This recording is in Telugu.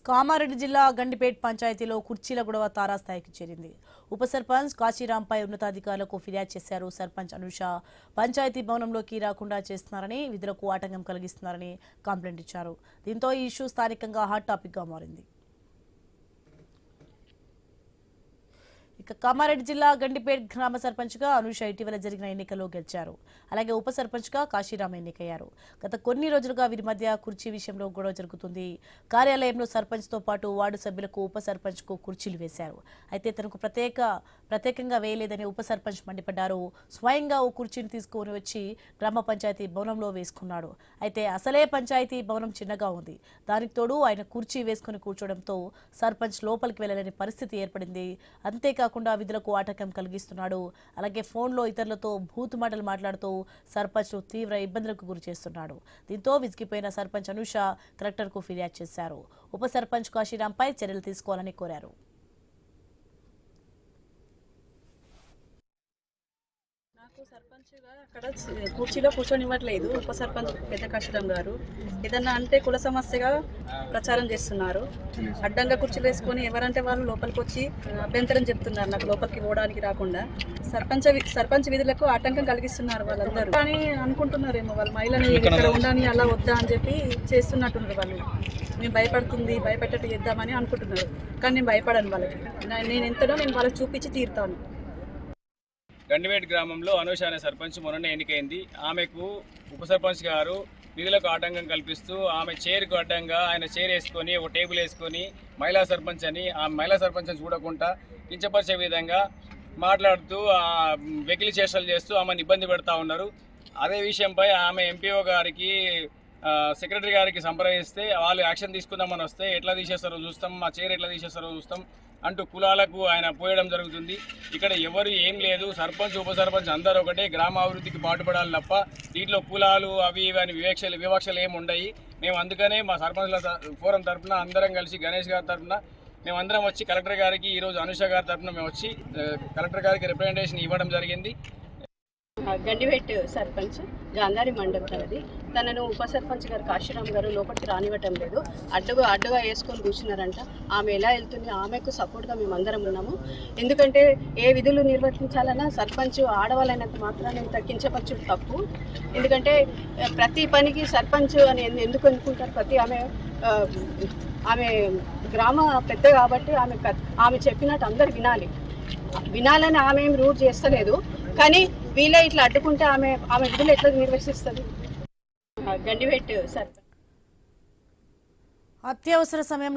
కామారెడ్డి జిల్లా గండిపేట్ పంచాయతీలో కుర్చీల గొడవ తారాస్థాయికి చేరింది. ఉప సర్పంచ్ కాశీరాంపై ఉన్నతాధికారులకు ఫిర్యాదు చేశారు. సర్పంచ్ అనుష పంచాయతీ భవనంలోకి రాకుండా చేస్తున్నారని, విధులకు ఆటంకం కలిగిస్తున్నారని కంప్లైంట్ ఇచ్చారు. దీంతో ఈ ఇష్యూ స్థానికంగా హాట్ టాపిక్ గా మారింది. ఇక కామారెడ్డి జిల్లా గండిపేట్ గ్రామ సర్పంచ్గా అనుష ఇటీవల జరిగిన ఎన్నికల్లో గెలిచారు. అలాగే ఉప సర్పంచ్గా కాశీరాం ఎన్నికయ్యారు. గత కొన్ని రోజులుగా వీరి మధ్య కుర్చీ విషయంలో గొడవ జరుగుతుంది. కార్యాలయంలో సర్పంచ్తో పాటు వార్డు సభ్యులకు ఉప సర్పంచ్కు కుర్చీలు వేశారు. అయితే తనకు ప్రత్యేకంగా వేయలేదని ఉప సర్పంచ్ మండిపడ్డారు. స్వయంగా ఓ కుర్చీని తీసుకుని వచ్చి గ్రామ పంచాయతీ భవనంలో వేసుకున్నాడు. అయితే అసలే పంచాయతీ భవనం చిన్నగా ఉంది. దానికి తోడు ఆయన కుర్చీ వేసుకుని కూర్చోవడంతో సర్పంచ్ లోపలికి వెళ్లలేని పరిస్థితి ఏర్పడింది. అంతేకాకుండా విధులకు ఆటంకం కలిగిస్తున్నాడు. అలాగే ఫోన్లో ఇతరులతో బూతు మాటలు మాట్లాడుతూ సర్పంచ్ తీవ్ర ఇబ్బందులకు గురి చేస్తున్నాడు. దీంతో విసిగిపోయిన సర్పంచ్ అనుష కలెక్టర్కు ఫిర్యాదు చేశారు. ఉప సర్పంచ్ కాశీరాంపై చర్యలు తీసుకోవాలని కోరారు. నాకు సర్పంచ్గా అక్కడ కుర్చీలో కూర్చొనివ్వట్లేదు ఉప సర్పంచ్ పెద్ద కాశీరాం గారు. ఏదన్నా అంటే కుల సమస్యగా ప్రచారం చేస్తున్నారు. అడ్డంగా కుర్చీలు వేసుకొని ఎవరంటే వాళ్ళు లోపలికి వచ్చి అభ్యంతరం చెప్తున్నారు. నాకు లోపలికి పోవడానికి రాకుండా సర్పంచ్ విధులకు ఆటంకం కలిగిస్తున్నారు వాళ్ళందరూ. కానీ అనుకుంటున్నారేమో వాళ్ళు మహిళని ఇక్కడ ఉండని అలా వద్దా అని చెప్పి చేస్తున్నట్టున్నారు. వాళ్ళు మేము భయపెట్టట్టు చేద్దామని అనుకుంటున్నారు. కానీ నేను భయపడను వాళ్ళకి. నేను ఎంతనో నేను వాళ్ళకి చూపించి తీరుతాను. గండిపేట్ గ్రామంలో అనూష అనే సర్పంచ్ మొన్ననే ఎన్నికైంది. ఆమెకు ఉప సర్పంచ్ గారు విధులకు ఆటంకం కల్పిస్తూ ఆమె చైర్కు అడ్డంగా ఆయన చైర్ వేసుకొని ఒక టేబుల్ వేసుకొని మహిళా సర్పంచ్ అని ఆ మహిళా సర్పంచ్ని చూడకుండా కించపరిచే విధంగా మాట్లాడుతూ వెకిలి చేష్టలు చేస్తూ ఆమెను ఇబ్బంది పెడతా ఉన్నారు. అదే విషయంపై ఆమె ఎంపీఓ గారికి సెక్రటరీ గారికి సంప్రదిస్తే వాళ్ళు యాక్షన్ తీసుకుందామని వస్తే ఎట్లా తీసేస్తారో చూస్తాం, మా చైర్ ఎట్లా తీసేస్తారో చూస్తాం అంటూ కులాలకు ఆయన పోయడం జరుగుతుంది. ఇక్కడ ఎవరు ఏం లేదు, సర్పంచ్ ఉప సర్పంచ్ అందరూ ఒకటే, గ్రామ అభివృద్ధికి పాటుపడాలి తప్ప దీంట్లో కులాలు అవి ఇవి అని వివక్షలు ఏమి ఉండయి. మేము అందుకనే మా సర్పంచ్ల ఫోరం తరఫున అందరం కలిసి గణేష్ గారి తరఫున మేమందరం వచ్చి కలెక్టర్ గారికి ఈరోజు అనుష గారి తరఫున మేము వచ్చి కలెక్టర్ గారికి రిప్రజెంటేషన్ ఇవ్వడం జరిగింది. గండిపేట్ సర్పంచ్ గాంధారి మండలం తనది. తనను ఉప సర్పంచ్ గారు కాశీరాం గారు లోపలికి రానివ్వటం లేదు. అడ్డుగా వేసుకొని కూర్చున్నారంట. ఆమె ఎలా వెళ్తుంది, ఆమెకు సపోర్ట్గా మేము అందరం ఉన్నాము. ఎందుకంటే ఏ విధులు నిర్వర్తించాలన్నా సర్పంచ్ ఆడవాళ్ళైనంత మాత్రాన్ని కించపరచడం తప్పు. ఎందుకంటే ప్రతి పనికి సర్పంచ్ అని ఎందుకు అనుకుంటారు? ఆమె గ్రామ పెద్ద కాబట్టి ఆమె చెప్పినట్టు అందరు వినాలని ఆమె ఏం రూట్ చేస్తలేదు. కానీ వీళ్ళే ఇట్లా అడ్డుకుంటే ఆమె విధులు ఎట్లా నిర్వహిస్తుంది? గండిపేట్ సర్పంచ్ అత్యవసర సమయం